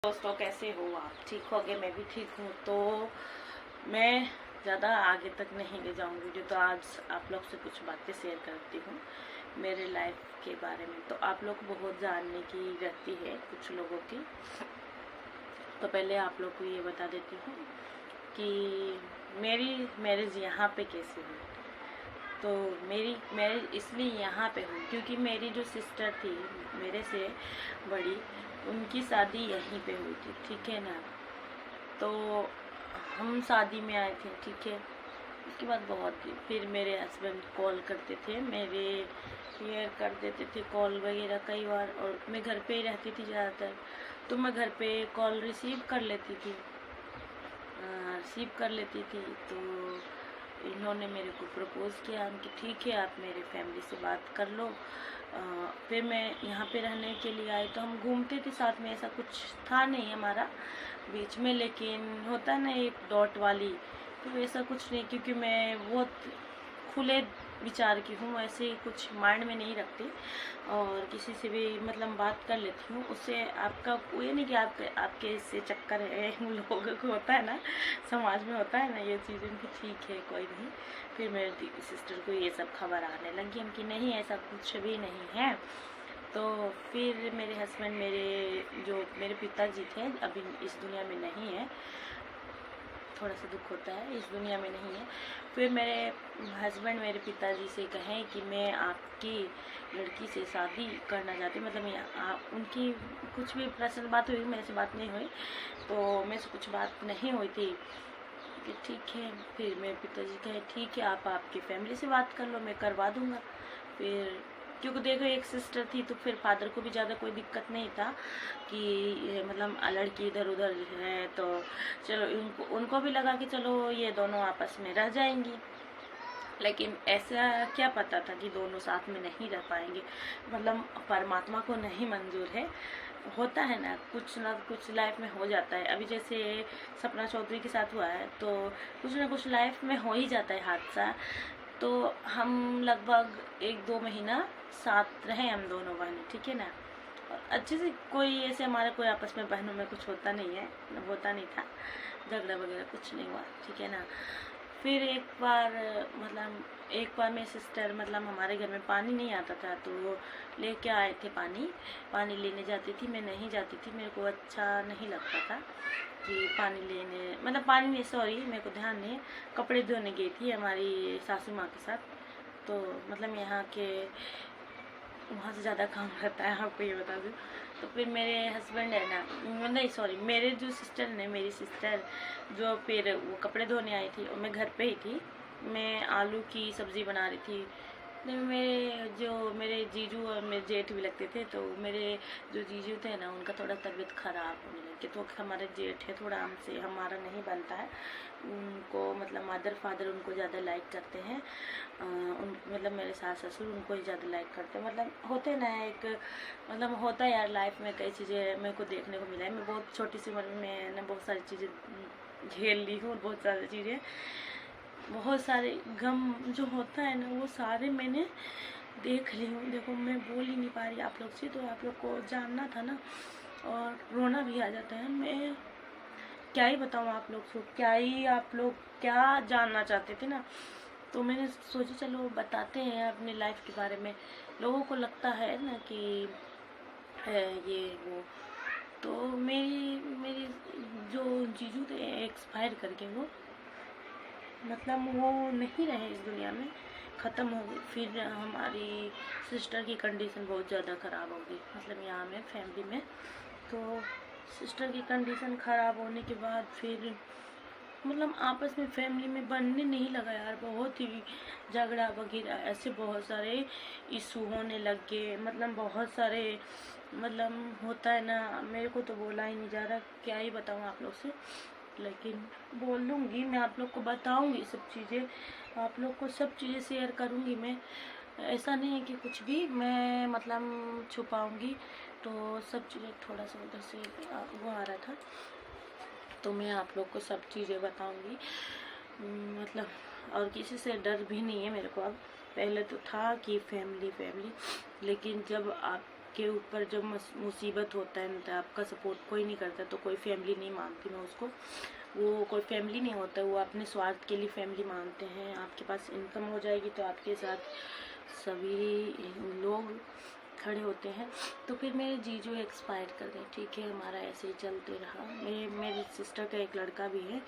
दोस्तों, कैसे हो आप? ठीक हो गए? मैं भी ठीक हूँ। तो मैं ज़्यादा आगे तक नहीं ले जाऊँगी वीडियो, तो आज आप लोग से कुछ बातें शेयर करती हूँ मेरे लाइफ के बारे में। तो आप लोग को बहुत जानने की रहती है कुछ लोगों की। तो पहले आप लोग को ये बता देती हूँ कि मेरी मैरिज यहाँ पे कैसे हुई। तो मेरी मैरिज इसलिए यहाँ पे हुई क्योंकि मेरी जो सिस्टर थी, मेरे से बड़ी, उनकी शादी यहीं पे हुई थी, ठीक है ना। तो हम शादी में आए थे, ठीक है। उसके बाद फिर मेरे हस्बैंड कॉल करते थे, मेरे शेयर कर देते थे कॉल वगैरह कई बार, और मैं घर पे ही रहती थी ज़्यादातर, तो मैं घर पे कॉल रिसीव कर लेती थी। तो इन्होंने मेरे को प्रपोज़ किया कि ठीक है, आप मेरे फैमिली से बात कर लो। फिर मैं यहाँ पे रहने के लिए आई, तो हम घूमते थे साथ में, ऐसा कुछ था नहीं हमारा बीच में, लेकिन होता है ना एक डॉट वाली, तो ऐसा कुछ नहीं, क्योंकि मैं बहुत खुले विचार की हूँ, ऐसे कुछ माइंड में नहीं रखती, और किसी से भी मतलब बात कर लेती हूँ। उससे आपका ये नहीं कि आपके इससे चक्कर है, उन लोगों को होता है ना, समाज में होता है ना ये चीज़ें कि ठीक है कोई नहीं। फिर मेरी सिस्टर को ये सब खबर आने लगी कि नहीं, ऐसा कुछ भी नहीं है। तो फिर मेरे हस्बैंड, मेरे पिताजी थे, अभी इस दुनिया में नहीं है, थोड़ा सा दुख होता है, इस दुनिया में नहीं है। फिर मेरे हस्बैंड मेरे पिताजी से कहें कि मैं आपकी लड़की से शादी करना चाहती, मतलब उनकी कुछ भी पर्सनल बात हुई, मेरे से बात नहीं हुई, तो मेरे से कुछ बात नहीं हुई थी कि ठीक है। फिर मेरे पिताजी कहे ठीक है, आप आपकी फैमिली से बात कर लो, मैं करवा दूँगा। फिर क्योंकि देखो एक सिस्टर थी, तो फिर फादर को भी ज़्यादा कोई दिक्कत नहीं था कि मतलब लड़की इधर उधर है, तो चलो उनको भी लगा कि चलो ये दोनों आपस में रह जाएंगी। लेकिन ऐसा क्या पता था कि दोनों साथ में नहीं रह पाएंगे, मतलब परमात्मा को नहीं मंजूर है। होता है ना कुछ लाइफ में हो जाता है। अभी जैसे सपना चौधरी के साथ हुआ है, तो कुछ ना कुछ लाइफ में हो ही जाता है हादसा। तो हम लगभग 1-2 महीना साथ रहे, हम दोनों बहनें, ठीक है ना। और अच्छे से कोई ऐसे हमारा कोई आपस में बहनों में कुछ होता नहीं है, होता नहीं था, झगड़ा वगैरह कुछ नहीं हुआ, ठीक है ना। फिर एक बार मेरी सिस्टर, मतलब हमारे घर में पानी नहीं आता था, तो वो लेके आए थे पानी लेने जाती थी, मैं नहीं जाती थी, मेरे को अच्छा नहीं लगता था कि पानी लेने, मतलब पानी नहीं, सॉरी मेरे को ध्यान नहीं है, कपड़े धोने गई थी हमारी सासू माँ के साथ। तो मतलब यहाँ के वहाँ से ज़्यादा काम रहता है, आपको ये बता दूँ। तो फिर मेरे हस्बैंड है ना, नहीं सॉरी, मेरे जो सिस्टर ने, मेरी सिस्टर जो फिर वो कपड़े धोने आई थी, और मैं घर पे ही थी, मैं आलू की सब्ज़ी बना रही थी। नहीं, मेरे जीजू और मेरे जेठ भी लगते थे, तो मेरे जो जीजू थे ना, उनका थोड़ा तबीयत ख़राब होने लगी, तो हमारे जेठ है, थोड़ा हमसे हमारा नहीं बनता है उनको, मतलब मदर फादर उनको ज़्यादा लाइक करते हैं, मतलब मेरे सास ससुर उनको ही ज़्यादा लाइक करते हैं, मतलब होते ना एक, मतलब होता है यार लाइफ में कई चीज़ें मेरे को देखने को मिला है। मैं बहुत छोटी सी उम्र में मैंने बहुत सारी चीज़ें झेल ली हूँ, और बहुत सारे गम जो होता है ना, वो सारे मैंने देख ली हूँ। देखो मैं बोल ही नहीं पा रही आप लोग से, तो आप लोग को जानना था ना, और रोना भी आ जाता है। मैं क्या ही बताऊँ आप लोग को, आप लोग क्या जानना चाहते थे ना, तो मैंने सोचा चलो बताते हैं अपनी लाइफ के बारे में। लोगों को लगता है ना कि है ये वो, तो मेरी जो जीजू थे एक्सपायर करके, वो मतलब वो नहीं रहे इस दुनिया में, ख़त्म हो गई। फिर हमारी सिस्टर की कंडीशन बहुत ज़्यादा ख़राब हो गई, मतलब यहाँ में फैमिली में। तो सिस्टर की कंडीशन ख़राब होने के बाद फिर मतलब आपस में फैमिली में बनने नहीं लगा यार, बहुत ही झगड़ा वगैरह, ऐसे बहुत सारे इशू होने लग गए, मतलब बहुत सारे, मतलब होता है ना, मेरे को तो बोला ही नहीं जा रहा, क्या ही बताऊँ आप लोग से, लेकिन बोल दूँगी, मैं आप लोग को बताऊँगी सब चीज़ें, आप लोग को सब चीज़ें शेयर करूँगी मैं। ऐसा नहीं है कि कुछ भी मैं मतलब छुपाऊँगी, तो सब चीज़ें, थोड़ा सा उधर से वो आ रहा था, तो मैं आप लोग को सब चीज़ें बताऊँगी, मतलब, और किसी से डर भी नहीं है मेरे को अब। पहले तो था कि फैमिली, लेकिन जब आप आपके ऊपर जब मुसीबत होता है तो आपका सपोर्ट कोई नहीं करता, तो कोई फैमिली नहीं मानती मैं उसको। वो कोई फैमिली नहीं होता, वो अपने स्वार्थ के लिए फैमिली मानते हैं। आपके पास इनकम हो जाएगी तो आपके साथ सभी लोग खड़े होते हैं। तो फिर मेरे जीजू एक्सपायर कर गए, ठीक है, हमारा ऐसे ही चलते रहा। मेरी सिस्टर का एक लड़का भी है,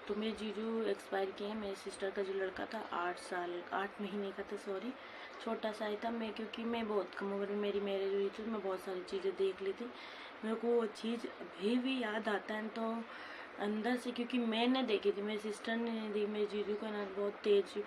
तो मेरे जीजू एक्सपायर किए हैं। मेरी सिस्टर का जो लड़का था 8 महीने का था, सॉरी, छोटा सा ही था। क्योंकि मैं बहुत कम उम्र में मेरी मैरिज हुई थी, मैं बहुत सारी चीज़ें देख ली थी। मेरे को वो चीज़ अभी भी याद आता है तो अंदर से, क्योंकि मैंने देखी थी, मेरी सिस्टर ने नहीं देखी। मेरे जीजू का ना बहुत तेज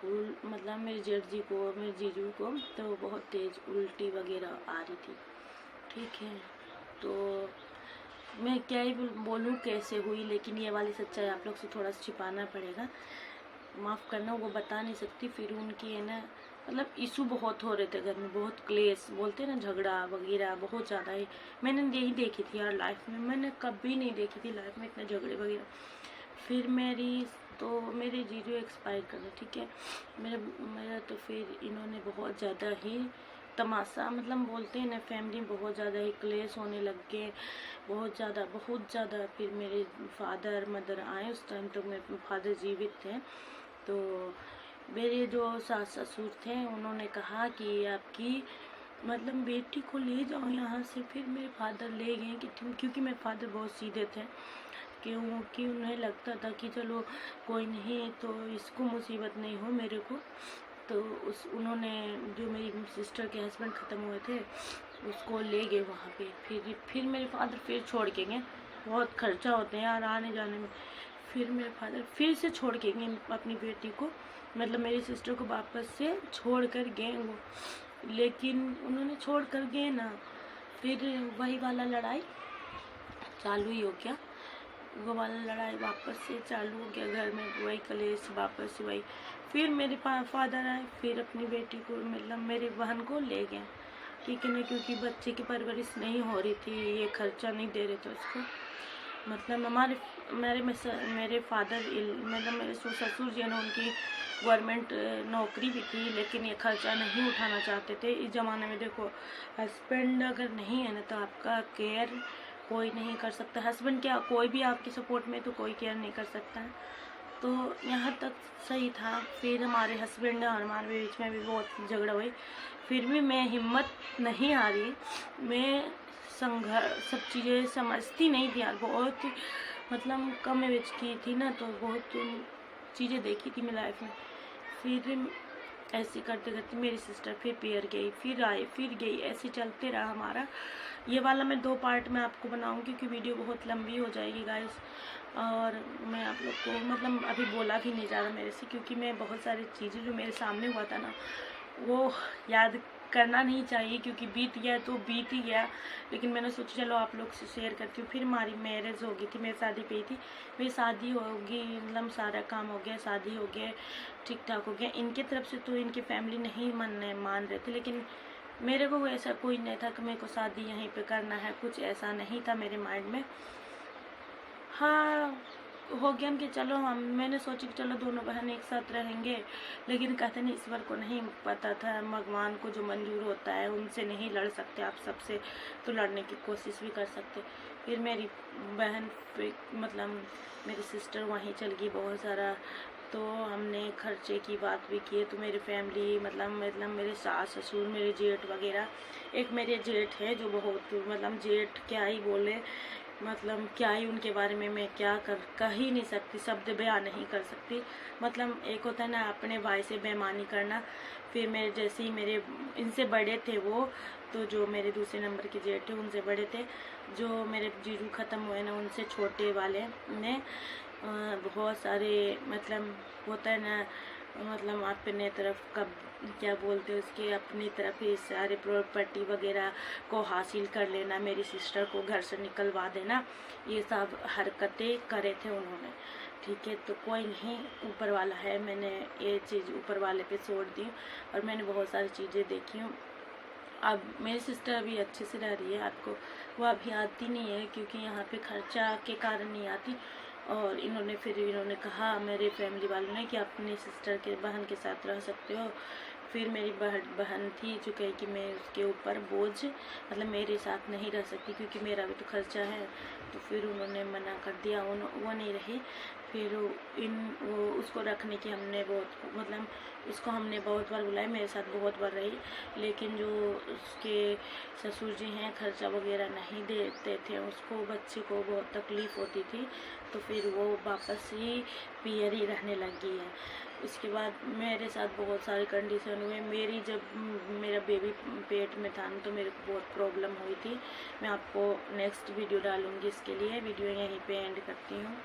मतलब मेरे जेठ जी को, मेरे जीजू को तो बहुत तेज उल्टी वगैरह आ रही थी, ठीक है। तो मैं क्या ही बोलूँ कैसे हुई, लेकिन ये वाली सच्चाई आप लोग से थोड़ा सा छिपाना पड़ेगा, माफ़ करना, वो बता नहीं सकती। फिर उनकी है ना, मतलब इशू बहुत हो रहे थे घर में, बहुत क्लेश बोलते हैं ना, झगड़ा वगैरह बहुत ज़्यादा ही। मैंने यही देखी थी यार लाइफ में, मैंने कभी नहीं देखी थी लाइफ में इतने झगड़े वगैरह। फिर मेरे जीजू एक्सपायर कर गए, ठीक है। मेरा तो फिर इन्होंने बहुत ज़्यादा ही तमाशा, मतलब बोलते हैं ना फैमिली में बहुत ज़्यादा ही क्लेश होने लग गए, बहुत ज़्यादा। फिर मेरे फादर मदर आए, उस टाइम तो मेरे फादर जीवित थे। तो मेरे जो सास ससुर थे उन्होंने कहा कि आपकी मतलब बेटी को ले जाओ यहाँ से। फिर मेरे फादर ले गए क्योंकि मेरे फादर बहुत सीधे थे, क्योंकि उन्हें लगता था कि चलो कोई नहीं, तो इसको मुसीबत नहीं हो मेरे को। तो उन्होंने जो मेरी सिस्टर के हस्बैंड ख़त्म हुए थे उसको ले गए वहाँ पे। फिर मेरे फादर फिर छोड़ के गए, बहुत खर्चा होते हैं यार आने जाने में। फिर मेरे फादर फिर से छोड़ के गए अपनी बेटी को, मतलब मेरी सिस्टर को वापस से छोड़ कर गए वो। लेकिन उन्होंने छोड़ कर गए ना, फिर वही वाला लड़ाई चालू ही हो गया, वो वाला लड़ाई वापस से चालू हो गया घर में, वही कलेश वापस से वही। फिर मेरे फादर आए, फिर अपनी बेटी को मतलब मेरी बहन को ले गए, ठीक है ना, क्योंकि बच्चे की परवरिश नहीं हो रही थी, ये खर्चा नहीं दे रहे थे उसको। मतलब मेरे फादर मतलब मेरे ससुर जी ने, उनकी गवर्नमेंट नौकरी भी थी, लेकिन ये खर्चा नहीं उठाना चाहते थे। इस ज़माने में देखो, हस्बैंड अगर नहीं है ना तो आपका केयर कोई नहीं कर सकता। हस्बैंड क्या, कोई भी आपके सपोर्ट में तो कोई केयर नहीं कर सकता है। तो यहाँ तक सही था। फिर हमारे हस्बैंड और हमारे बीच में भी बहुत झगड़ा हुई, फिर भी मैं हिम्मत नहीं आ रही, मैं संघर्ष सब चीज़ें समझती नहीं थी यार, बहुत मतलब कम एज की थी ना, तो बहुत चीज़ें देखी थी मैं लाइफ में। फिर ऐसे करते करते मेरी सिस्टर फिर पियर गई, फिर आई, फिर गई, ऐसे चलते रहा हमारा। ये वाला मैं 2 पार्ट में आपको बनाऊंगी क्योंकि वीडियो बहुत लंबी हो जाएगी गाइस। और मैं आप लोग को मतलब अभी बोला भी नहीं जा रहा मेरे से, क्योंकि मैं बहुत सारी चीज़ें जो मेरे सामने हुआ था ना वो याद करना नहीं चाहिए, क्योंकि बीत गया तो बीत ही गया। लेकिन मैंने सोचा चलो आप लोग से शेयर करती हूँ। फिर हमारी मैरिज हो गई थी, मेरी शादी पे थी, मेरी शादी होगी, मतलब सारा काम हो गया, शादी हो गया, ठीक ठाक हो गया। इनके तरफ से तो इनकी फैमिली नहीं मान रहे थे, लेकिन मेरे को ऐसा कोई नहीं था कि मेरे को शादी यहीं पे करना है, कुछ ऐसा नहीं था मेरे माइंड में। हाँ, हो गया कि चलो मैंने सोची कि चलो दोनों बहन एक साथ रहेंगे, लेकिन कहते नहीं, ईश्वर को नहीं पता था, भगवान को जो मंजूर होता है उनसे नहीं लड़ सकते आप, सबसे तो लड़ने की कोशिश भी कर सकते। फिर मेरी बहन मतलब मेरी सिस्टर वहीं चल गई बहुत सारा, तो हमने खर्चे की बात भी की। तो मेरी फैमिली मतलब मेरे सास ससुर, मेरे जेठ वगैरह, एक मेरे जेठ है जो बहुत मतलब जेठ क्या ही बोले, मतलब क्या ही उनके बारे में मैं क्या कह ही नहीं सकती, शब्द बयान नहीं कर सकती। मतलब एक होता है ना अपने भाई से बेईमानी करना। फिर मेरे जैसे ही मेरे इनसे बड़े थे वो, तो जो मेरे दूसरे नंबर के जेठ थे उनसे बड़े थे, जो मेरे जीजू ख़त्म हुए ना उनसे छोटे वाले ने बहुत सारे मतलब होता है ना, मतलब अपने तरफ कब क्या बोलते हैं उसके, अपनी तरफ ये सारे प्रॉपर्टी वगैरह को हासिल कर लेना, मेरी सिस्टर को घर से निकलवा देना, ये सब हरकतें करे थे उन्होंने, ठीक है। तो कोई नहीं, ऊपर वाला है, मैंने ये चीज़ ऊपर वाले पे छोड़ दी और मैंने बहुत सारी चीज़ें देखी हूँ। अब मेरी सिस्टर अभी अच्छे से रह रही है, आपको वो अभी आती नहीं है क्योंकि यहाँ पे खर्चा के कारण नहीं आती। और इन्होंने कहा मेरे फैमिली वालों ने कि अपनी सिस्टर के बहन के साथ रह सकते हो, फिर मेरी बहन थी जो कही कि मैं उसके ऊपर बोझ मतलब मेरे साथ नहीं रह सकती क्योंकि मेरा भी तो खर्चा है। तो फिर उन्होंने मना कर दिया, वो नहीं रही। फिर वो उसको रखने की हमने बहुत मतलब उसको हमने बहुत बार बुलाया, मेरे साथ बहुत बार रही, लेकिन जो उसके ससुर जी हैं खर्चा वगैरह नहीं देते थे उसको, बच्चे को बहुत तकलीफ़ होती थी। तो फिर वो वापस ही पीयर ही रहने लगी है। इसके बाद मेरे साथ बहुत सारे कंडीशन हुए। मेरी जब मेरा बेबी पेट में था तो मेरे को बहुत प्रॉब्लम हुई थी। मैं आपको नेक्स्ट वीडियो डालूँगी इसके लिए। वीडियो यहीं पे एंड करती हूँ।